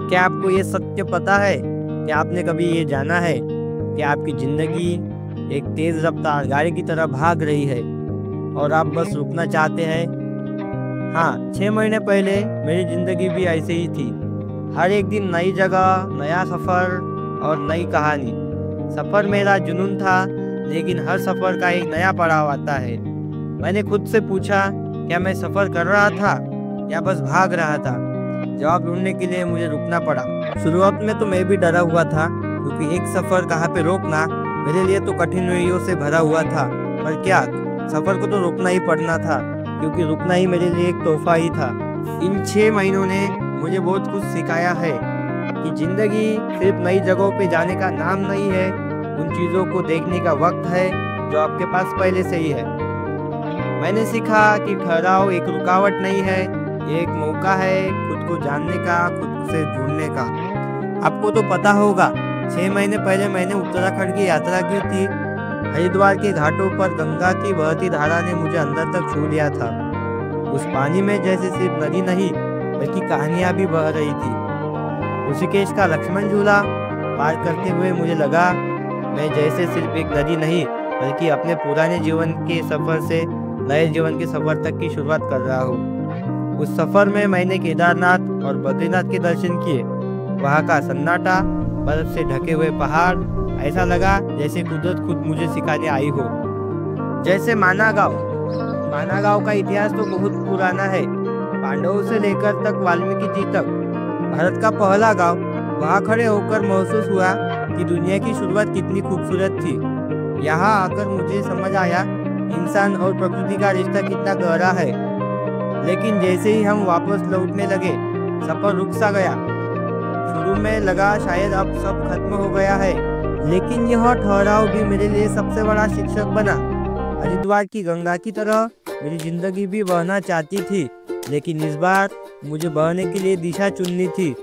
क्या आपको ये सत्य पता है कि आपने कभी ये जाना है कि आपकी ज़िंदगी एक तेज़ रफ्तार गाड़ी की तरह भाग रही है और आप बस रुकना चाहते हैं। हाँ, 6 महीने पहले मेरी ज़िंदगी भी ऐसे ही थी। हर एक दिन नई जगह, नया सफ़र और नई कहानी। सफ़र मेरा जुनून था, लेकिन हर सफ़र का एक नया पड़ाव आता है। मैंने खुद से पूछा, क्या मैं सफ़र कर रहा था या बस भाग रहा था? जवाब ढूंढने के लिए मुझे रुकना पड़ा। शुरुआत में तो मैं भी डरा हुआ था, क्योंकि एक सफ़र कहाँ पे रोकना मेरे लिए तो कठिनाइयों से भरा हुआ था। पर क्या, सफ़र को तो रोकना ही पड़ना था, क्योंकि रुकना ही मेरे लिए एक तोहफा ही था। इन 6 महीनों ने मुझे बहुत कुछ सिखाया है कि ज़िंदगी सिर्फ नई जगहों पे जाने का नाम नहीं है, उन चीज़ों को देखने का वक्त है जो आपके पास पहले से ही है। मैंने सीखा कि ठहराव एक रुकावट नहीं है, ये एक मौका है खुद को जानने का, खुद से जुड़ने का। आपको तो पता होगा, 6 महीने पहले मैंने उत्तराखंड की यात्रा की थी। हरिद्वार के घाटों पर गंगा की बहती धारा ने मुझे अंदर तक छू लिया था। उस पानी में जैसे सिर्फ नदी नहीं, बल्कि कहानियाँ भी बह रही थी। ऋषिकेश का लक्ष्मण झूला पार करते हुए मुझे लगा मैं जैसे सिर्फ एक नदी नहीं, बल्कि अपने पुराने जीवन के सफ़र से नए जीवन के सफ़र तक की शुरुआत कर रहा हूँ। उस सफ़र में मैंने केदारनाथ और बद्रीनाथ के दर्शन किए। वहाँ का सन्नाटा, बर्फ से ढके हुए पहाड़, ऐसा लगा जैसे कुदरत खुद मुझे सिखाने आई हो। जैसे माना गाँव का इतिहास तो बहुत पुराना है। पांडवों से लेकर तक वाल्मीकि जी तक भारत का पहला गांव। वहां खड़े होकर महसूस हुआ कि दुनिया की शुरुआत कितनी खूबसूरत थी। यहाँ आकर मुझे समझ आया इंसान और प्रकृति का रिश्ता कितना गहरा है। लेकिन जैसे ही हम वापस लौटने लगे, सफर रुक सा गया। शुरू में लगा शायद अब सब खत्म हो गया है, लेकिन यह ठहराव भी मेरे लिए सबसे बड़ा शिक्षक बना। हरिद्वार की गंगा की तरह मेरी जिंदगी भी बहना चाहती थी, लेकिन इस बार मुझे बहने के लिए दिशा चुननी थी।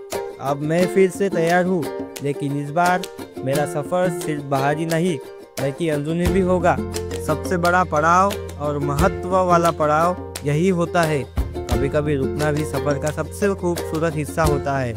अब मैं फिर से तैयार हूँ, लेकिन इस बार मेरा सफ़र सिर्फ बाहरी नहीं, बल्कि अंदरूनी भी होगा। सबसे बड़ा पड़ाव और महत्व वाला पड़ाव यही होता है। कभी कभी रुकना भी सफ़र का सबसे खूबसूरत हिस्सा होता है।